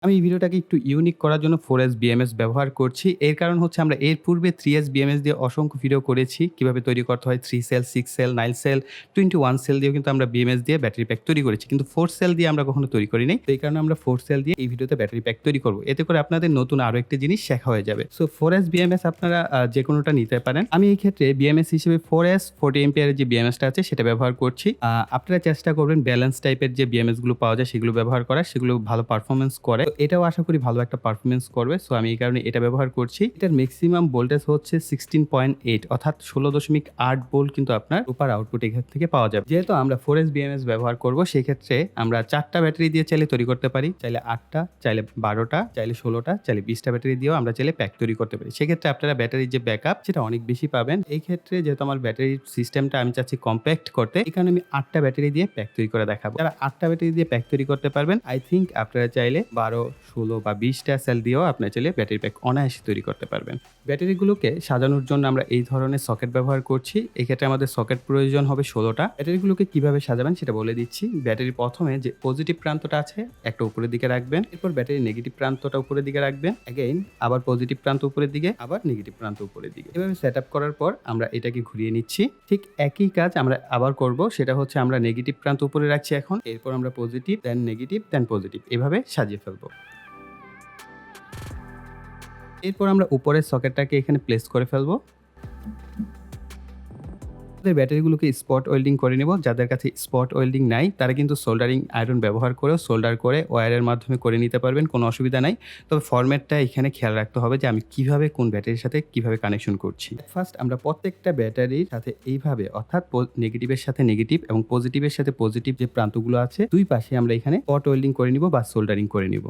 আমি এই ভিডিওটাকে একটু ইউনিক করার জন্য 4S BMS ব্যবহার করছি। এর কারণ হচ্ছে আমরা এর পূর্বে 3S BMS দিয়ে অসংখ্য ভিডিও করেছি। কিভাবে তৈরি করতে হয় 3 সেল, 6 সেল, 9 সেল, 21 সেল দিয়েও কিন্তু আমরা BMS দিয়ে ব্যাটারি প্যাক তৈরি করেছি। কিন্তু 4 সেল দিয়ে আমরা কখনো তৈরি করি নাই। তো এই কারণে আমরা 4 সেল দিয়ে এই ভিডিওতে ব্যাটারি প্যাক তৈরি করব। এতে করে আপনাদের নতুন আরো একটি জিনিস শেখা হয়ে যাবে। সো 4S BMS আপনারা যেকোনোটা নিতে পারেন। আমি এই ক্ষেত্রে BMS হিসেবে 4S 40 অ্যাম্পিয়ারের যে BMS টা আছে সেটা ব্যবহার করছি। আপনারা চেষ্টা করবেন ব্যালেন্স টাইপের যে BMS গুলো পাওয়া যায় সেগুলো ব্যবহার করার। সেগুলো ভালো পারফরম্যান্স করে। তো এটাও আশা করি ভালো একটা পারফরম্যান্স করবে। সো আমি এই কারণে এটা ব্যবহার করছি। এটার মেক্সিমাম ভোল্টেজ হচ্ছে 16.8 অর্থাৎ 16.8 ভোল্ট কিন্তু আপনার সুপার আউটপুট এখান থেকে পাওয়া যাবে। যেহেতু আমরা 4S BMS ব্যবহার করব সেক্ষেত্রে আমরা 4 টা ব্যাটারি দিয়ে চাইলে তৈরি করতে পারি। চাইলে 8 টা, চাইলে 12 টা, চাইলে 16 টা, চাইলে 20 টা ব্যাটারি দিয়েও আমরা চাইলে প্যাক তৈরি করতে পারি। সেক্ষেত্রে আপনারা ব্যাটারির যে ব্যাকআপ সেটা অনেক বেশি পাবেন। এই ক্ষেত্রে যেহেতু আমার ব্যাটারির সিস্টেমটা আমি চাচ্ছি কম্প্যাক্ট করতে, এই কারণে আমি 8 টা ব্যাটারি দিয়ে প্যাক তৈরি করে দেখাবো। যারা 8 টা ব্যাটারি দিয়ে প্যাক তৈরি করতে পারবেন, আই থিংক আপনারা চাইলে 12, 16 বা 20 টা সেল দিয়েও আপনারা চাইলে ব্যাটারি প্যাক অনায়াসে তৈরি করতে পারবেন। ব্যাটারিগুলোকে সাজানোর জন্য আমরা এই ধরনের সকেট ব্যবহার করছি। এক্ষেত্রে আমাদের সকেট প্রয়োজন হবে 16 টা। ব্যাটারিগুলোকে কিভাবে সাজাবেন সেটা বলে দিচ্ছি। ব্যাটারির প্রথমে যে পজিটিভ প্রান্তটা আছে একটা উপরের দিকে রাখবেন। এরপর ব্যাটারির নেগেটিভ প্রান্তটা উপরের দিকে রাখবেন। অ্যাগেইন আবার পজিটিভ প্রান্ত উপরের দিকে, আবার নেগেটিভ প্রান্ত উপরের দিকে। এভাবে সেটআপ করার পর আমরা এটাকে ঘুরিয়ে নিচ্ছি। ঠিক একই কাজ আমরা আবার করব। সেটা হচ্ছে আমরা নেগেটিভ প্রান্ত উপরে রাখছি এখন। এরপর আমরা পজিটিভ, দেন নেগেটিভ, দেন পজিটিভ এভাবে সাজিয়ে ফেলবো। এরপর আমরা উপরের সকেটটাকে এখানে প্লেস করে ফেলবো। আমাদের ব্যাটারিগুলোকে স্পট ওয়েল্ডিং করে নেব। যাদের কাছে স্পট ওয়েল্ডিং নাই তারা কিন্তু সোল্ডারিং আয়রন ব্যবহার করেও সোল্ডার করে ওয়্যারের মাধ্যমে করে নিতে পারবেন, কোনো অসুবিধা নাই। তবে ফরম্যাটটা এখানে খেয়াল রাখতে হবে যে আমি কিভাবে কোন ব্যাটারির সাথে কিভাবে কানেকশন করছি। ফার্স্ট আমরা প্রত্যেকটা ব্যাটারির সাথে এইভাবে অর্থাৎ নেগেটিভের সাথে নেগেটিভ এবং পজিটিভের সাথে পজিটিভ যে প্রান্তগুলো আছে দুই পাশে আমরা এখানে স্পট ওয়েল্ডিং করে নিব বা সোল্ডারিং করে নিব।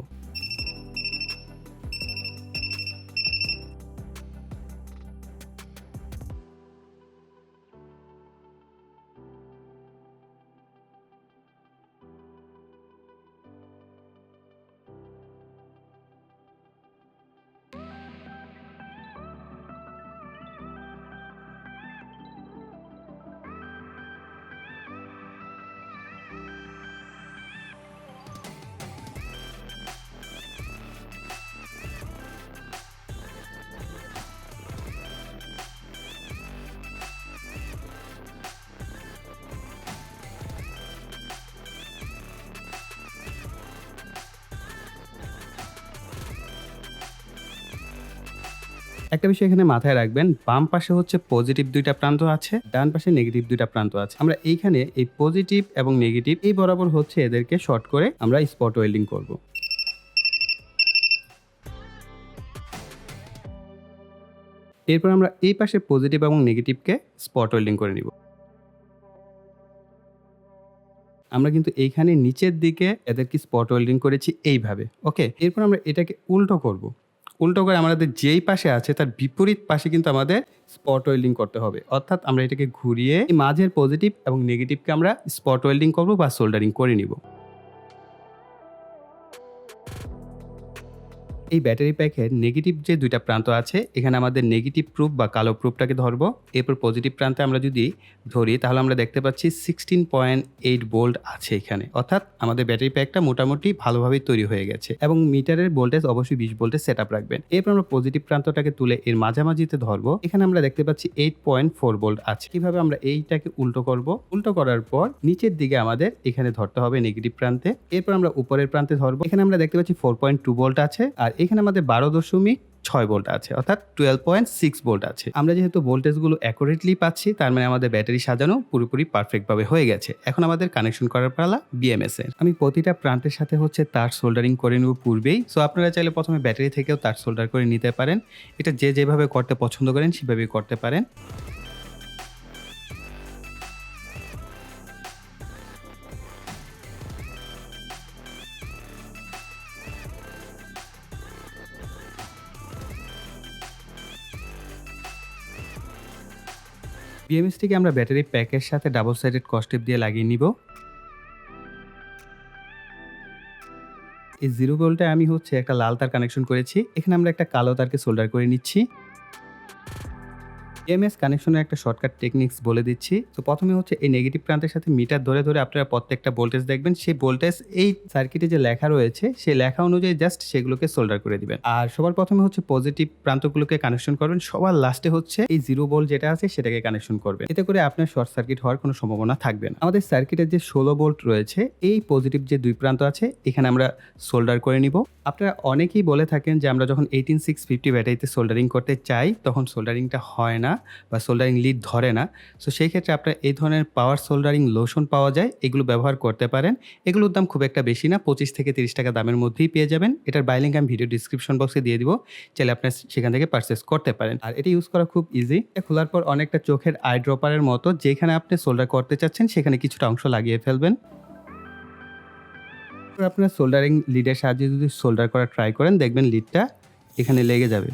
একটা বিষয় এখানে মাথায় রাখবেন, বাম পাশে হচ্ছে পজিটিভ ২ টা প্রান্ত আছে, ডান পাশে নেগেটিভ ২ টা প্রান্ত আছে। আমরা এইখানে এই পজিটিভ এবং নেগেটিভ এই বরাবর হচ্ছে এদেরকে শর্ট করে আমরা স্পট ওয়েল্ডিং করব। এরপর আমরা এই পাশে পজিটিভ এবং নেগেটিভকে স্পট ওয়েল্ডিং করে নিব। আমরা কিন্তু এইখানে নিচের দিকে এদেরকে স্পট ওয়েল্ডিং করেছি এইভাবে। ওকে? এরপর আমরা এটাকে উল্টো করব। উল্টো করে আমাদের যেই পাশে আছে তার বিপরীত পাশে কিন্তু আমাদের স্পট ওয়েল্ডিং করতে হবে। অর্থাৎ আমরা এটাকে ঘুরিয়ে এই মাঝের পজিটিভ এবং নেগেটিভকে আমরা স্পট ওয়েল্ডিং করব বা সোল্ডারিং করে নিব। এই ব্যাটারি প্যাকের নেগেটিভ যে ২ টা প্রান্ত আছে এখানে আমাদের নেগেটিভ প্রুফ বা কালো প্রুফটাকে ধরবো। এরপর পজিটিভ প্রান্তে আমরা যদি ধরি তাহলে আমরা দেখতে পাচ্ছি 16.8 ভোল্ট আছে এখানে। অর্থাৎ আমাদের ব্যাটারি প্যাকটা মোটামুটি ভালোভাবেই তৈরি হয়ে গেছে এবং মিটারের ভোল্টেজ অবশ্যই 20 ভোল্টের সেটআপ রাখবেন। এরপর আমরা পজিটিভ প্রান্তটাকে তুলে এর মাঝামাঝিতে ধরবো। এখানে আমরা দেখতে পাচ্ছি 8.4 ভোল্ট আছে। কিভাবে আমরা এইটাকে উল্টো করব? উল্টো করার পর নিচের দিকে আমাদের এখানে ধরতে হবে নেগেটিভ প্রান্তে। এরপর আমরা উপরের প্রান্তে ধরবো। এখানে আমরা দেখতে পাচ্ছি 4.2 ভোল্ট আছে আর এখানে আমাদের 12.6 ভোল্ট আছে অর্থাৎ 12.6 ভোল্ট আছে। আমরা যেহেতু ভোল্টেজগুলো অ্যাকুরেটলি পাচ্ছি তার মানে আমাদের ব্যাটারি সাজানো পুরোপুরি পারফেক্ট ভাবে হয়ে গেছে। এখন আমাদের কানেকশন করার পালা BMS এর। আমি প্রতিটা প্রান্তের সাথে হচ্ছে তার সোল্ডারিং করে নেব পূর্বেই। সো আপনারা চাইলে প্রথমে ব্যাটারি থেকেও তার সোল্ডার করে নিতে পারেন। এটা যে যেভাবে করতে পছন্দ করেন সেভাবেই করতে পারেন। BMS টিকে আমরা ব্যাটারি প্যাকের সাথে ডাবল সাইডেড ক্রস টেপ দিয়ে লাগিয়ে নিব। এই 0 ভোল্টে আমি হচ্ছে একটা লাল তার কানেকশন করেছি। এখানে আমরা একটা কালো তারকে সোল্ডার করে নিচ্ছি। বিএমএস কানেকশনের একটা শর্টকাট টেকনিক্স বলে দিচ্ছি। তো প্রথমে হচ্ছে এই নেগেটিভ প্রান্তের সাথে মিটার ধরে আপনারা প্রত্যেকটা ভোল্টেজ দেখবেন। সেই ভোল্টেজ এই সার্কিটে যে লেখা রয়েছে, সেই লেখা অনুযায়ী জাস্ট সেগুলোকে সোল্ডার করে দিবেন। আর সবার প্রথমে হচ্ছে পজিটিভ প্রান্তগুলোকে কানেকশন করবেন। সবার লাস্টে হচ্ছে এই 0 ভোল্ট যেটা আছে সেটাকে কানেকশন করবেন। এতে করে আপনার শর্ট সার্কিট হওয়ার কোনো সম্ভাবনা থাকবে না। আমাদের সার্কিটের যে 16 ভোল্ট রয়েছে, এই পজিটিভ যে 2 প্রান্ত আছে এখানে আমরা সোল্ডার করে নিব। আপনারা অনেকেই বলে থাকেন যে আমরা যখন 18650 ব্যাটারিতে সোল্ডারিং করতে চাই তখন সোল্ডারিংটা হয় না বা সোল্ডারিং লিড ধরে না। সো সেই ক্ষেত্রে আপনারা এই ধরনের পাওয়ার সোল্ডারিং লোশন পাওয়া যায়, এগুলো ব্যবহার করতে পারেন। এগুলোর দাম খুব একটা বেশি না, 25 থেকে 30 টাকা দামের মধ্যেই পেয়ে যাবেন। এটার বাই লিংক আমি ভিডিও ডিসক্রিপশন বক্সে দিয়ে দিব, চাইলে আপনারা সেখান থেকে পারচেজ করতে পারেন। আর এটা ইউজ করা খুব ইজি। এটা খোলার পর অনেকটা চোখের আই ড্রপারের মতো, যেখানে আপনি সোল্ডার করতে চাচ্ছেন সেখানে কিছুটা অংশ লাগিয়ে ফেলবেন। আপনারা সোল্ডারিং লিডের সাহায্যে যদি সোল্ডার করা ট্রাই করেন, দেখবেন লিডটা এখানে লেগে যাবে।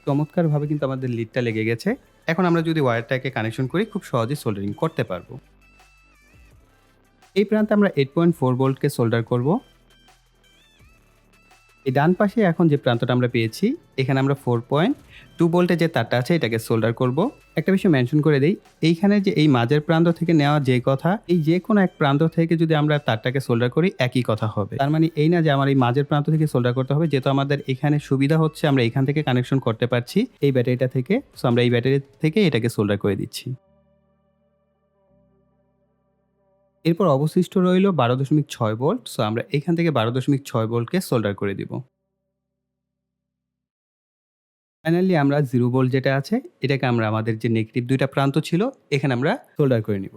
চমৎকারভাবে কিন্তু আমাদের লিডটা লেগে গেছে। এখন আমরা যদি ওয়্যারটাকে কানেকশন করি, খুব সহজেই সোল্ডারিং করতে পারবো। এই প্রান্তে আমরা 8.4 ভোল্টকে সোল্ডার করব। এই ডান পাশে এখন যে প্রান্তটা আমরা পেয়েছি, এখানে আমরা 4.2 ভোল্টের যে তারটা আছে এটাকে সোল্ডার করব। একটা বিষয় মেনশন করে দেই, এইখানে যে এই মাঝের প্রান্ত থেকে নেওয়া যে কথা, এই যে কোনো এক প্রান্ত থেকে যদি আমরা তারটাকে সোল্ডার করি একই কথা হবে। তার মানে এই না যে আমার এই মাঝের প্রান্ত থেকে সোল্ডার করতে হবে, যেহেতু আমাদের এখানে সুবিধা হচ্ছে আমরা এখান থেকে কানেকশন করতে পারছি এই ব্যাটারিটা থেকে। সো আমরা এই ব্যাটারি থেকে এটাকে সোল্ডার করে দিচ্ছি। এরপর অবশিষ্ট রইল 12.6 ভোল্ট। সো আমরা এখান থেকে 12.6 ভোল্টকে সোল্ডার করে দিব। ফাইনালি আমরা 0 ভোল্ট যেটা আছে এটাকে আমরা আমাদের যে নেগেটিভ 2 টা প্রান্ত ছিল এখানে আমরা সোল্ডার করে নিব।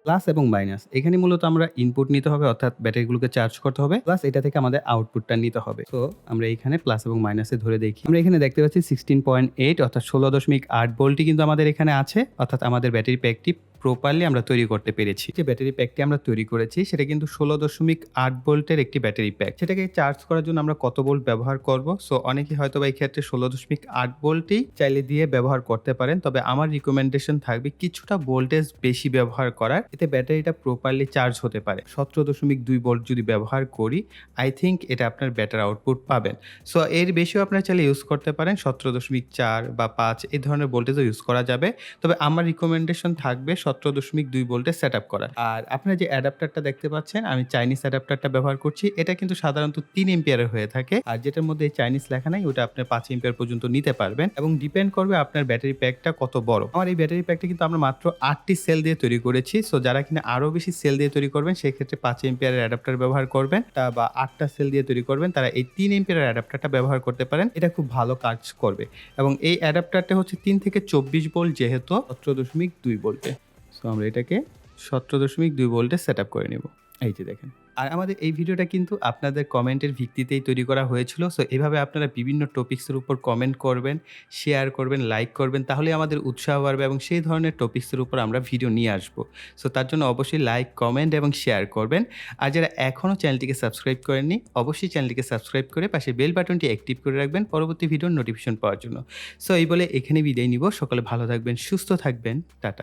প্লাস এবং মাইনাস এখানে মূলত আমরা ইনপুট নিতে হবে, অর্থাৎ ব্যাটারিগুলোকে চার্জ করতে হবে, প্লাস এটা থেকে আমাদের আউটপুটটা নিতে হবে। সো আমরা এখানে প্লাস এবং মাইনাসে ধরে দেখি। আমরা এখানে দেখতে পাচ্ছি 16.8 অর্থাৎ 16.8 ভোল্টই কিন্তু আমাদের এখানে আছে, অর্থাৎ আমাদের ব্যাটারি প্যাকটি প্রপারলি আমরা তৈরি করতে পেরেছি। যে ব্যাটারি প্যাকটি আমরা তৈরি করেছি সেটা কিন্তু 16.8 ভোল্টের একটি ব্যাটারি প্যাক। সেটাকে চার্জ করার জন্য আমরা কত ভোল্ট ব্যবহার করব? সো অনেকেই হয়তো বা এই ক্ষেত্রে 16.8 ভোল্টই চাইলে দিয়ে ব্যবহার করতে পারেন, তবে আমার রিকমেন্ডেশন থাকবে কিছুটা ভোল্টেজ বেশি ব্যবহার করার, এতে ব্যাটারিটা প্রপারলি চার্জ হতে পারে। 17.2 ভোল্ট যদি ব্যবহার করি, আই থিঙ্ক এটা আপনার বেটার আউটপুট পাবেন। সো এর বেশিও আপনারা চাইলে ইউজ করতে পারেন, 17.4 বা 5 এই ধরনের ভোল্টেজও ইউজ করা যাবে। তবে আমার রিকমেন্ডেশন থাকবে 17.2 ভোল্টের সেটআপ করা। আর আপনারা যে অ্যাডাপ্টারটা দেখতে পাচ্ছেন, আমি চাইনিজ অ্যাডাপ্টারটা ব্যবহার করছি। এটা কিন্তু সাধারণত 3 এম্পিয়ারের হয়ে থাকে, আর যেটার মধ্যে চাইনিজ লেখা নাই ওটা আপনি 5 এম্পিয়ার পর্যন্ত নিতে পারবেন, এবং ডিপেন্ড করবে আপনার ব্যাটারি প্যাকটা কত বড়। আমার এই ব্যাটারি প্যাকটা কিন্তু আমরা মাত্র 8টি সেল দিয়ে তৈরি করেছি। সো যারা কিনা আরো বেশি সেল দিয়ে তৈরি করবেন সেই ক্ষেত্রে 5 এম্পিয়ারের অ্যাডাপ্টার ব্যবহার করবেন, বা 8টা সেল দিয়ে তৈরি করবেন তারা এই 3 এম্পিয়ারের অ্যাডাপ্টারটা ব্যবহার করতে পারেন। এটা খুব ভালো কাজ করবে, এবং এই অ্যাডাপ্টারটা হচ্ছে 3 থেকে 24 ভোল্ট, যেহেতু 17.2 ভোল্টে। সো আমরা এটাকে 17.2 ভোল্টে সেটআপ করে নেব। এই যে দেখেন। আর আমাদের এই ভিডিওটা কিন্তু আপনাদের কমেন্টের ভিত্তিতেই তৈরি করা হয়েছিল। সো এভাবে আপনারা বিভিন্ন টপিকসের উপর কমেন্ট করবেন, শেয়ার করবেন, লাইক করবেন, তাহলে আমাদের উৎসাহ বাড়বে এবং সেই ধরনের টপিকসের উপর আমরা ভিডিও নিয়ে আসবো। সো তার জন্য অবশ্যই লাইক, কমেন্ট এবং শেয়ার করবেন। আর যারা এখনও চ্যানেলটিকে সাবস্ক্রাইব করেননি, অবশ্যই চ্যানেলটিকে সাবস্ক্রাইব করে পাশে বেল বাটনটি অ্যাক্টিভ করে রাখবেন পরবর্তী ভিডিওর নোটিফিকেশন পাওয়ার জন্য। সো এই বলে এখানে বিদায় নিব। সকলে ভালো থাকবেন, সুস্থ থাকবেন। টাটা।